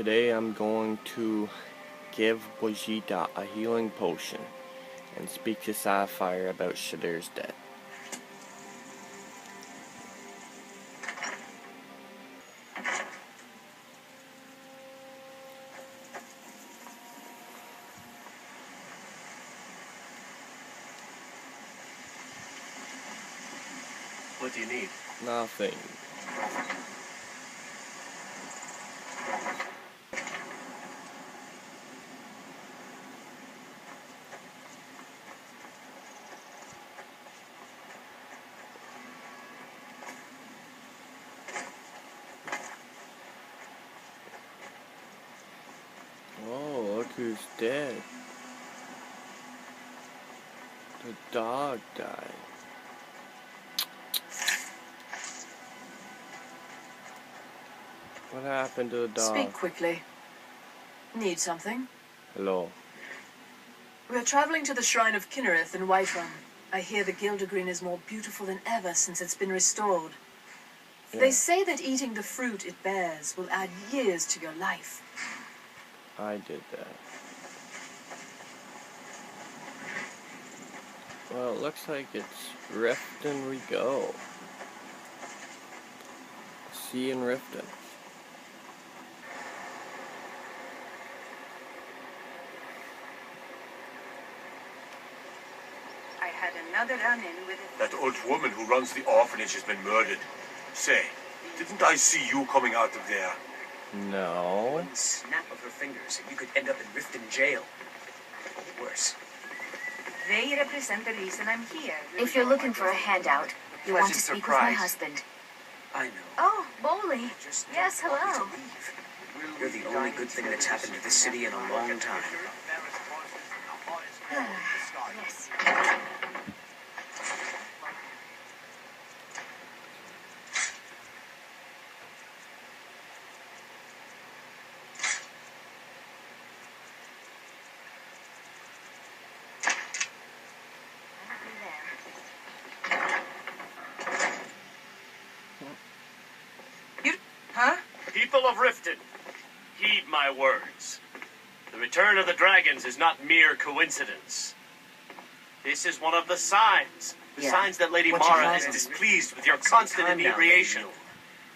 Today I'm going to give Wajita a healing potion and speak to Sapphire about SHADDR'S death. What do you need? Nothing. Oh, look who's dead. The dog died. What happened to the dog? Speak quickly. Need something? Hello. We're traveling to the shrine of Kinnereth in Whiterun. I hear the Gildergreen is more beautiful than ever since it's been restored. Yeah. They say that eating the fruit it bears will add years to your life. I did that. Well, it looks like it's Riften we go. See in Riften. I had another run-in with it. That old woman who runs the orphanage has been murdered. Say, didn't I see you coming out of there? No. One snap of her fingers and you could end up in Riften jail. Worse. They represent the reason I'm here. If you're looking for a handout, you want to Pleasant speak with my surprise. husband. I know. Oh, Bowley. Just Yes, don't want me hello. to leave. You're the only good thing that's happened to this city in a long time. Yes. Huh? People of Riften, heed my words. The return of the dragons is not mere coincidence. This is one of the signs. The Yeah. signs that Lady What you Mara have is is- displeased with your Take some constant time now, inebriation. Lady Mule.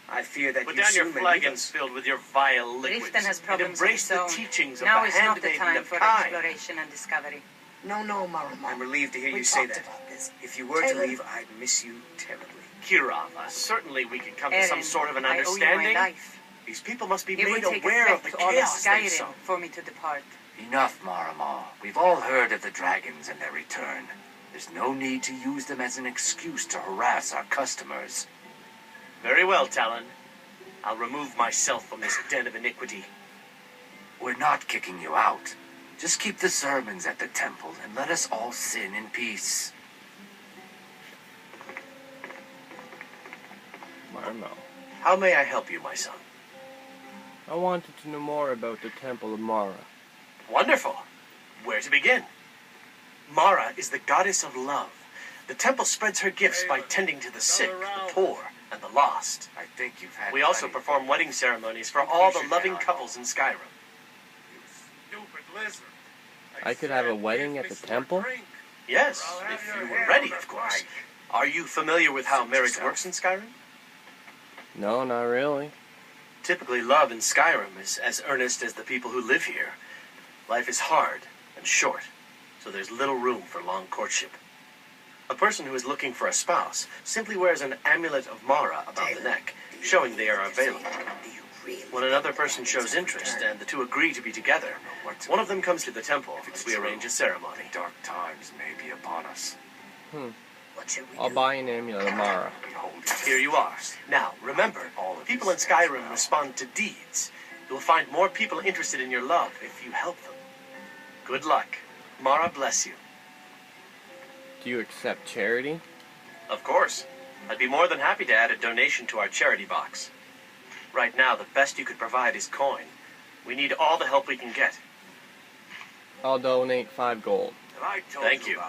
I fear that Put you down your soon may leave flagons us. filled with your vile liquids. Riften has and problems embrace of the its own. teachings of Now the is not the handmaiden time of for Kai. exploration and discovery. No, Marama. I'm relieved to hear We you say talked that. about this. If you were to Taylor- leave, I'd miss you terribly. Kirava, certainly we can come to some Erin, sort of an I owe you understanding. my life. These people must be It would made take aware a of threat the to all of chaos they Skyrim saw. for me to depart. Enough, Marama. We've all heard of the dragons and their return. There's no need to use them as an excuse to harass our customers. Very well, Talon. I'll remove myself from this den of iniquity. We're not kicking you out. Just keep the sermons at the temple and let us all sin in peace. Marmo. How may I help you, my son? I wanted to know more about the Temple of Mara. Wonderful. Where to begin? Mara is the goddess of love. The temple spreads her gifts by tending to the sick, the poor, and the lost. I think you've had We also plenty. perform wedding ceremonies for all the loving couples in Skyrim. Stupid lizard. I could have a wedding at the temple? Yes, if you were ready, of course. Are you familiar with how marriage works in Skyrim? No, not really. Typically, love in Skyrim is as earnest as the people who live here. Life is hard and short, so there's little room for long courtship. A person who is looking for a spouse simply wears an amulet of Mara about the neck, showing they are available. When another person shows interest and the two agree to be together, one of them comes to the temple and we arrange a ceremony. Dark times may be upon us. What should we I'll do? buy an amulet of Mara. Behold, Here you are. Now, remember, people in Skyrim respond to deeds. You'll find more people interested in your love if you help them. Good luck. Mara bless you. Do you accept charity? Of course. I'd be more than happy to add a donation to our charity box. Right now, the best you could provide is coin. We need all the help we can get. I'll donate 5 gold. Thank you.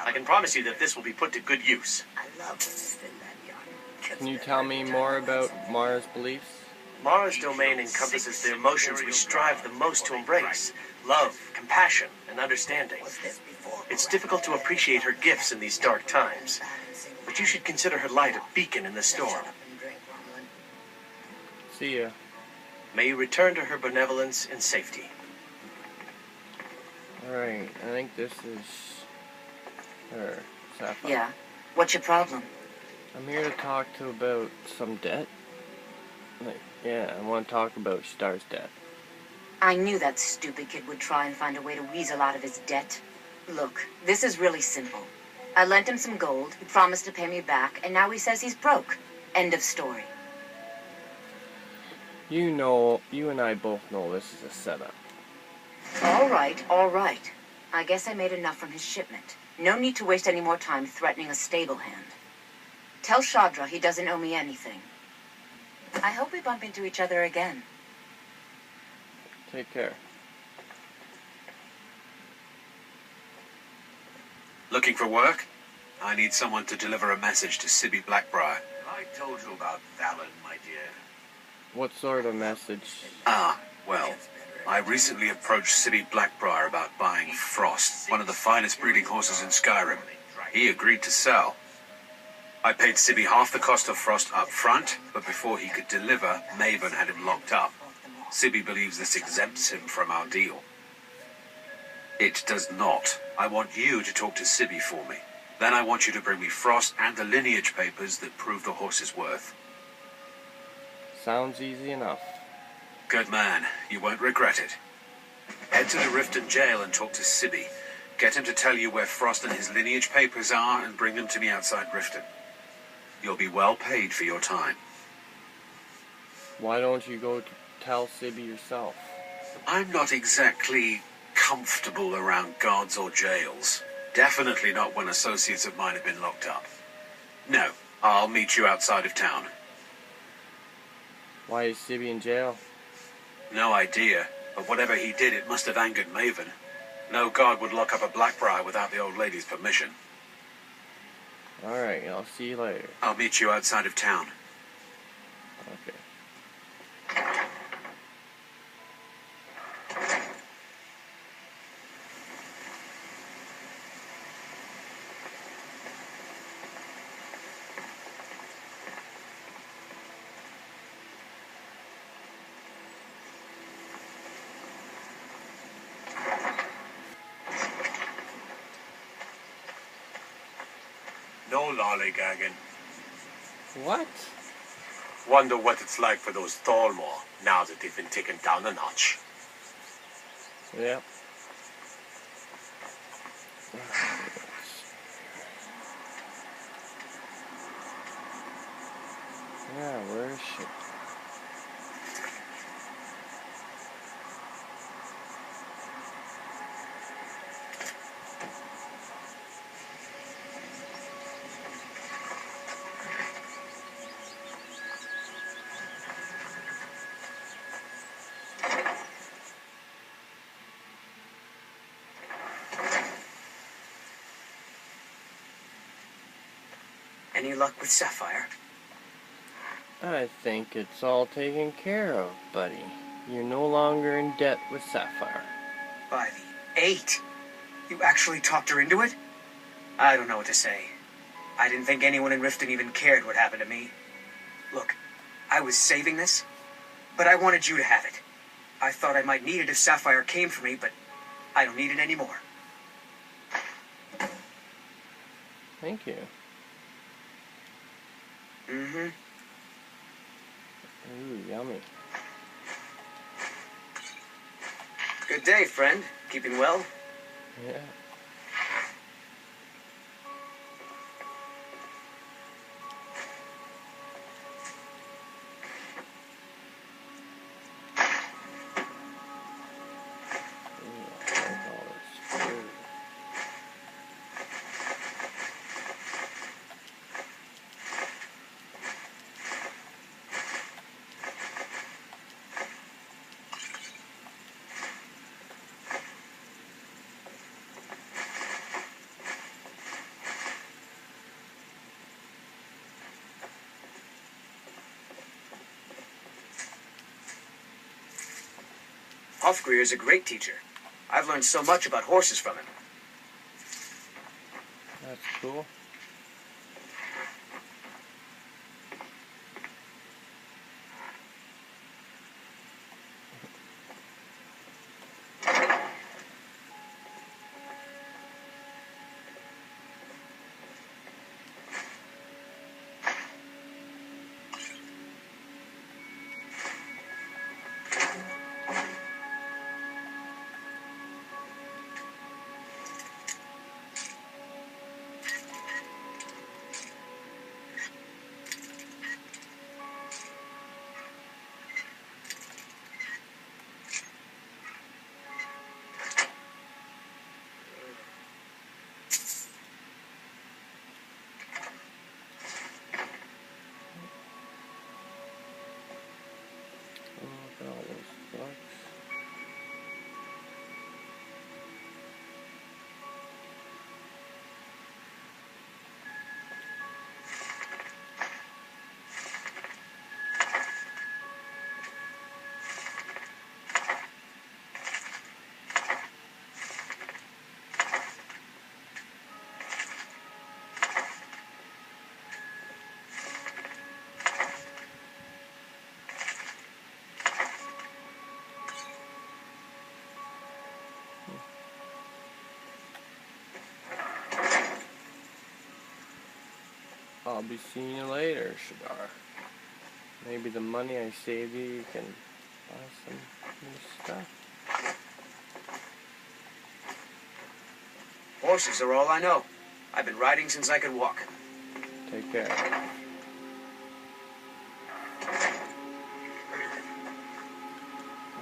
I can promise you that this will be put to good use. I love to spin that yarn. Can you tell me more about Mara's beliefs? Mara's domain encompasses the emotions we strive the most to embrace. Love, compassion, and understanding. It's difficult to appreciate her gifts in these dark times, but you should consider her light a beacon in the storm. See ya. May you return to her benevolence in safety. Alright, I think this is her. Sapphire. Yeah. What's your problem? I'm here to talk to about some debt. Like, yeah, I want to talk about SHADDR'S debt. I knew that stupid kid would try and find a way to weasel out of his debt. Look, this is really simple. I lent him some gold, he promised to pay me back, and now he says he's broke. End of story. You know, you and I both know this is a setup. All right, all right. I guess I made enough from his shipment. No need to waste any more time threatening a stable hand. Tell SHADDR' he doesn't owe me anything. I hope we bump into each other again. Take care. Looking for work? I need someone to deliver a message to Sibby Blackbriar. I told you about Valen, my dear. What sort of message? Well, I recently approached Sibby Blackbriar about buying Frost, one of the finest breeding horses in Skyrim. He agreed to sell. I paid Sibby half the cost of Frost up front, but before he could deliver, Maven had him locked up. Sibby believes this exempts him from our deal. It does not. I want you to talk to Sibby for me. Then I want you to bring me Frost and the lineage papers that prove the horse's worth. Sounds easy enough. Good man. You won't regret it. Head to the Riften jail and talk to Sibby. Get him to tell you where Frost and his lineage papers are and bring them to me outside Riften. You'll be well paid for your time. Why don't you go to tell Sibby yourself? I'm not exactly comfortable around guards or jails. Definitely not when associates of mine have been locked up. No, I'll meet you outside of town. Why is Sibby in jail? No idea, but whatever he did, it must have angered Maven. No guard would lock up a Blackbriar without the old lady's permission. Alright, I'll see you later. I'll meet you outside of town. Okay. No lollygagging. What? Wonder what it's like for those Thalmor now that they've been taken down a notch. Yep. Yeah, where is she? Any luck with Sapphire? I think it's all taken care of, buddy. You're no longer in debt with Sapphire. By the 8. You actually talked her into it? I don't know what to say. I didn't think anyone in Riften even cared what happened to me. Look, I was saving this, but I wanted you to have it. I thought I might need it if Sapphire came for me, but I don't need it anymore. Thank you. Mm-hmm. Ooh, yummy. Good day, friend. Keeping well? Yeah. Hofgrir is a great teacher. I've learned so much about horses from him. That's cool. Look at all those books. I'll be seeing you later, Shaddar. Maybe the money I saved you can buy some new stuff. Horses are all I know. I've been riding since I could walk. Take care.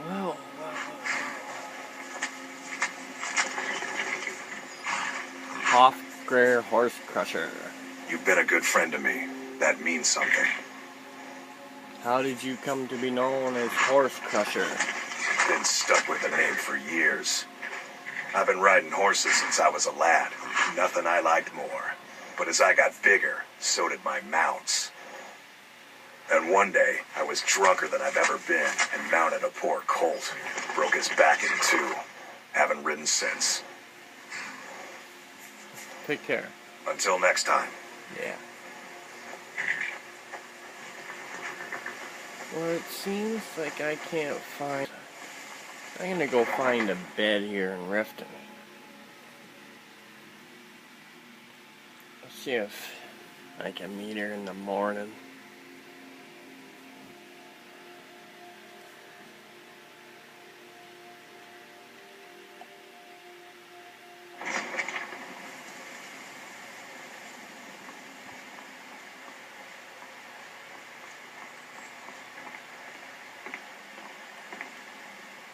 Well. Hofgrir Horse Crusher. You've been a good friend to me. That means something. How did you come to be known as Horse Crusher? Been stuck with the name for years. I've been riding horses since I was a lad. Nothing I liked more. But as I got bigger, so did my mounts. And one day, I was drunker than I've ever been and mounted a poor colt. Broke his back in two. Haven't ridden since. Take care. Until next time. Yeah. Well, it seems like I can't find... I'm gonna go find a bed here in Riften. Let's see if I can meet her in the morning.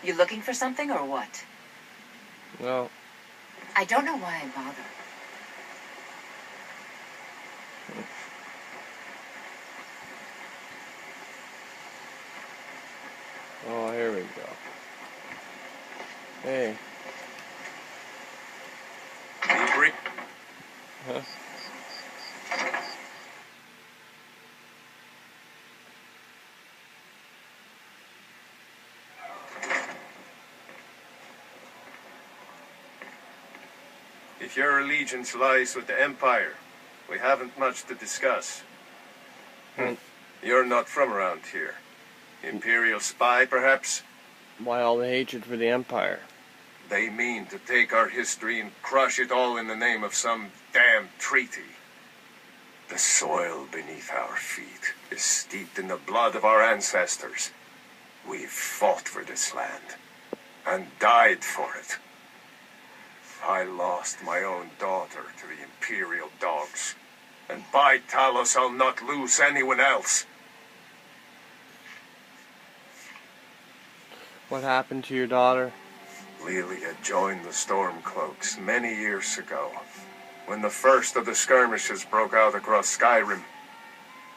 You looking for something or what? Well, I don't know why I bother. oh, here we go. Hey. Huh? If your allegiance lies with the Empire, we haven't much to discuss. You're not from around here. Imperial spy, perhaps? Why all the hatred for the Empire? They mean to take our history and crush it all in the name of some damn treaty. The soil beneath our feet is steeped in the blood of our ancestors. We've fought for this land and died for it. I lost my own daughter to the Imperial dogs. And by Talos, I'll not lose anyone else. What happened to your daughter? Lelia joined the Stormcloaks many years ago, when the first of the skirmishes broke out across Skyrim.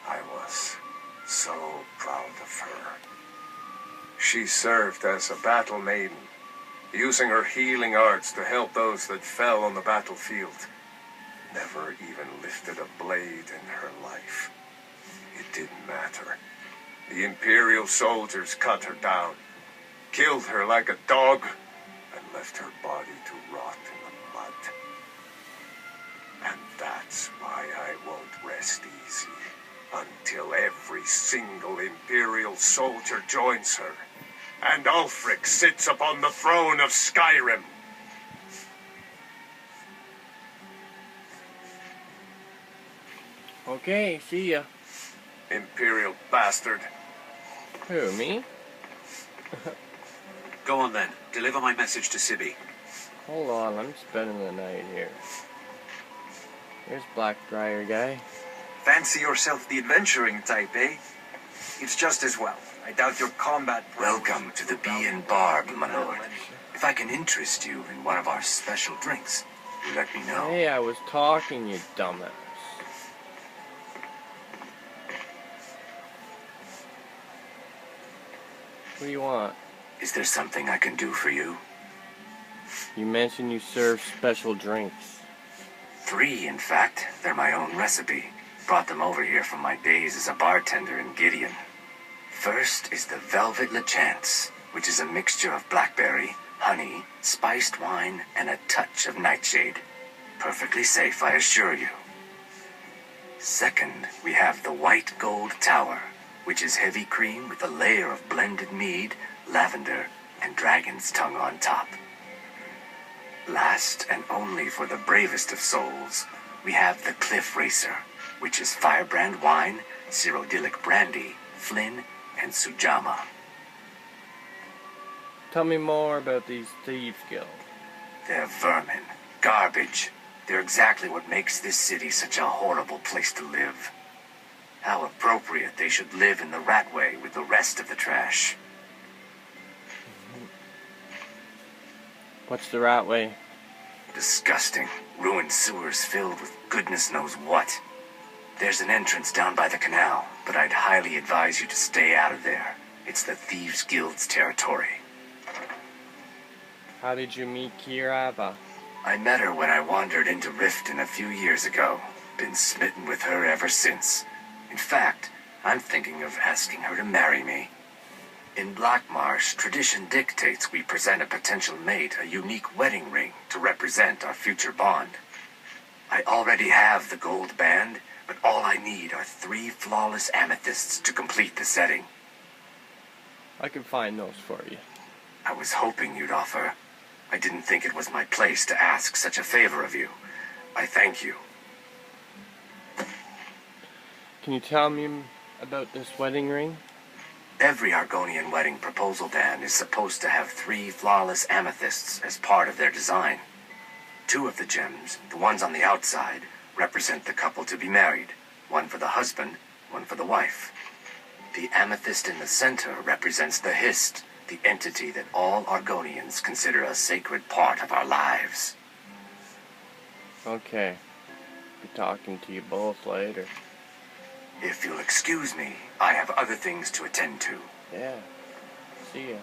I was so proud of her. She served as a battle maiden, using her healing arts to help those that fell on the battlefield. Never even lifted a blade in her life. It didn't matter. The Imperial soldiers cut her down, killed her like a dog, and left her body to rot in the mud. And that's why I won't rest easy until every single Imperial soldier joins her, and Ulfric sits upon the throne of Skyrim. Okay, see ya. Imperial bastard. Who, me? Go on then. Deliver my message to Sibby. Hold on, I'm spending the night here. Here's Blackbriar guy. Fancy yourself the adventuring type, eh? It's just as well. I doubt your combat... Welcome to the Bee and Barb, my lord. If I can interest you in one of our special drinks, you let me know. Hey, I was talking, you dumbass. What do you want? Is there something I can do for you? You mentioned you serve special drinks. 3, in fact. They're my own recipe. Brought them over here from my days as a bartender in Gideon. First is the Velvet Lachance, which is a mixture of blackberry, honey, spiced wine, and a touch of nightshade. Perfectly safe, I assure you. Second, we have the White Gold Tower, which is heavy cream with a layer of blended mead, lavender, and dragon's tongue on top. Last, and only for the bravest of souls, we have the Cliff Racer, which is firebrand wine, Cyrodiilic brandy, Flynn, and Sujama. Tell me more about these thieves guild. They're vermin, garbage. They're exactly what makes this city such a horrible place to live. How appropriate they should live in the Ratway with the rest of the trash. What's the Ratway? Disgusting. Ruined sewers filled with goodness knows what. There's an entrance down by the canal, but I'd highly advise you to stay out of there. It's the Thieves Guild's territory. How did you meet Kirava? I met her when I wandered into Riften a few years ago. Been smitten with her ever since. In fact, I'm thinking of asking her to marry me. In Blackmarsh, tradition dictates we present a potential mate a unique wedding ring to represent our future bond. I already have the gold band, but all I need are 3 flawless amethysts to complete the setting. I can find those for you. I was hoping you'd offer. I didn't think it was my place to ask such a favor of you. I thank you. Can you tell me about this wedding ring? Every Argonian wedding proposal band is supposed to have 3 flawless amethysts as part of their design. 2 of the gems, the ones on the outside, represent the couple to be married. One for the husband, one for the wife. The amethyst in the center represents the Hist, the entity that all Argonians consider a sacred part of our lives. Okay. Be talking to you both later. If you'll excuse me, I have other things to attend to. Yeah. See ya.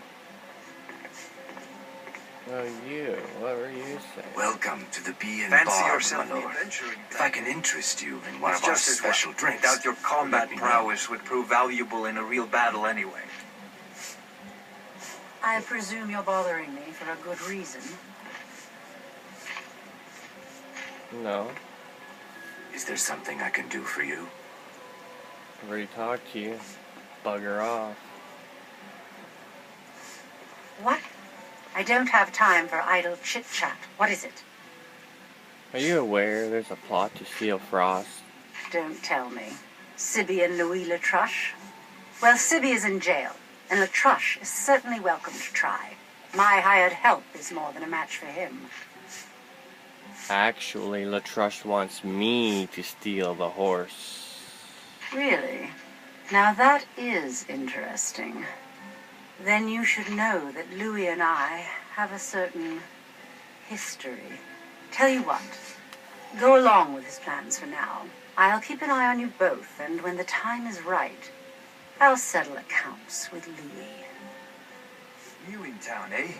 Oh, you. What were you saying? Welcome to the Bee and Fancy Barb, yourself my the lord. adventuring If I can interest you in one It's of our just as special well. drinks, I doubt your combat let me know. prowess would prove valuable in a real battle anyway. I presume you're bothering me for a good reason. No. Is there something I can do for you? I've already talked to you. Bugger off. What? I don't have time for idle chit-chat. What is it? Are you aware there's a plot to steal Frost? Don't tell me. Sibby and Louis Latruche? Well, Sibby is in jail, and Latruche is certainly welcome to try. My hired help is more than a match for him. Actually, Latruche wants me to steal the horse. Really? Now that is interesting. Then you should know that Louis and I have a certain history. Tell you what, go along with his plans for now. I'll keep an eye on you both, and when the time is right, I'll settle accounts with Louis. New in town, eh?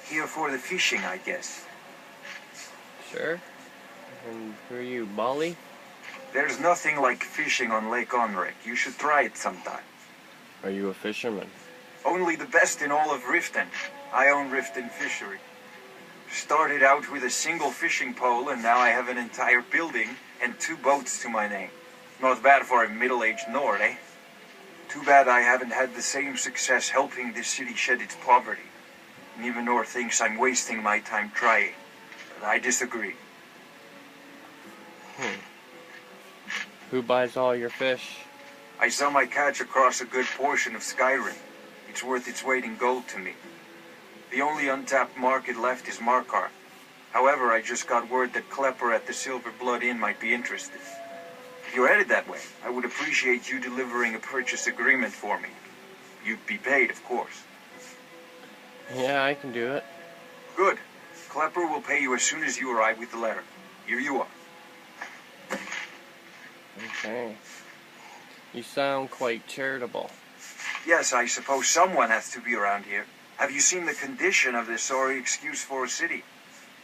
Here for the fishing, I guess. Sure. And who are you, Molly? There's nothing like fishing on Lake Onric. You should try it sometime. Are you a fisherman? Only the best in all of Riften. I own Riften Fishery. Started out with a single fishing pole, and now I have an entire building and 2 boats to my name. Not bad for a middle-aged Nord, eh? Too bad I haven't had the same success helping this city shed its poverty. And even Nord thinks I'm wasting my time trying. But I disagree. Who buys all your fish? I sell my catch across a good portion of Skyrim. It's worth its weight in gold to me. The only untapped market left is Markarth. However, I just got word that Klepper at the Silver Blood Inn might be interested. If you're headed that way, I would appreciate you delivering a purchase agreement for me. You'd be paid, of course. Yeah, I can do it. Good. Klepper will pay you as soon as you arrive with the letter. Here you are. Okay. You sound quite charitable. Yes, I suppose someone has to be around here. Have you seen the condition of this sorry excuse for a city?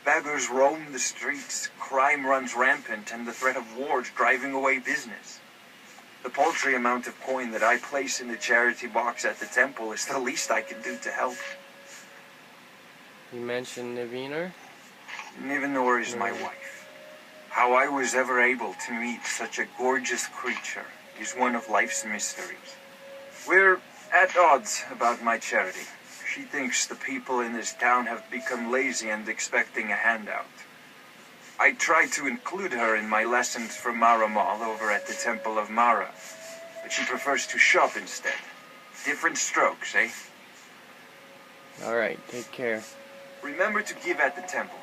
Beggars roam the streets, crime runs rampant, and the threat of war is driving away business. The paltry amount of coin that I place in the charity box at the temple is the least I can do to help. You mentioned Nivinor? Nivinor is my wife. How I was ever able to meet such a gorgeous creature is one of life's mysteries. We're at odds about my charity. She thinks the people in this town have become lazy and expecting a handout. I try to include her in my lessons from Mara Mall over at the Temple of Mara, but she prefers to shop instead. Different strokes, eh? Alright, take care. Remember to give at the temple.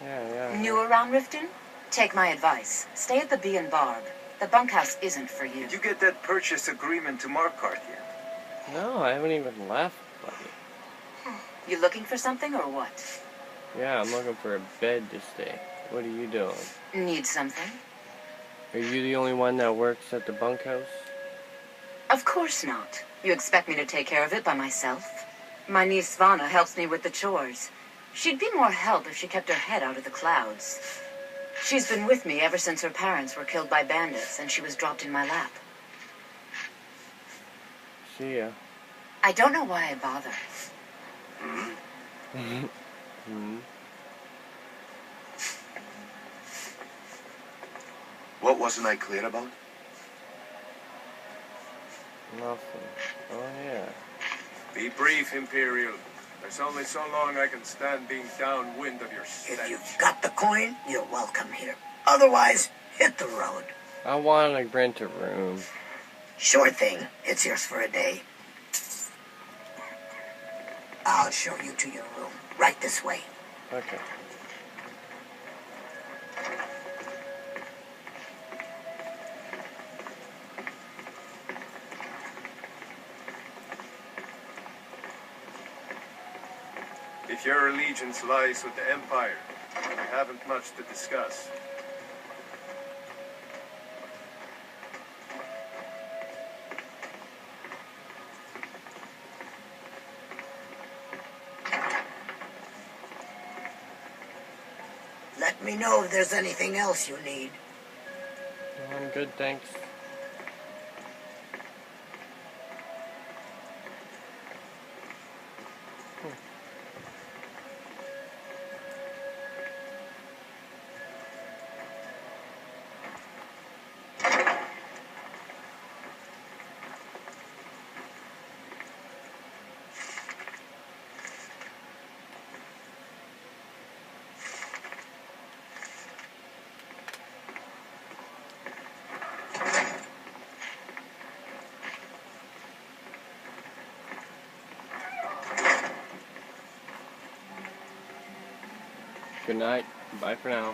Yeah. New around Riften? Take my advice. Stay at the Bee and Barb. The bunkhouse isn't for you. Did you get that purchase agreement to Markarth yet? No, I haven't even left, buddy. You looking for something or what? Yeah, I'm looking for a bed to stay. What are you doing? Need something? Are you the only one that works at the bunkhouse? Of course not. You expect me to take care of it by myself? My niece Svana helps me with the chores. She'd be more help if she kept her head out of the clouds. She's been with me ever since her parents were killed by bandits and she was dropped in my lap. See ya. I don't know why I bother. What wasn't I clear about? Nothing. Oh, yeah. Be brief, Imperial. There's only so long I can stand being downwind of your stench. If you've got the coin, you're welcome here. Otherwise, hit the road. I want to rent a room. Sure thing. It's yours for a day. I'll show you to your room. Right this way. Okay. If your allegiance lies with the Empire, we haven't much to discuss. Let me know if there's anything else you need. I'm good, thanks. Good night. Bye for now.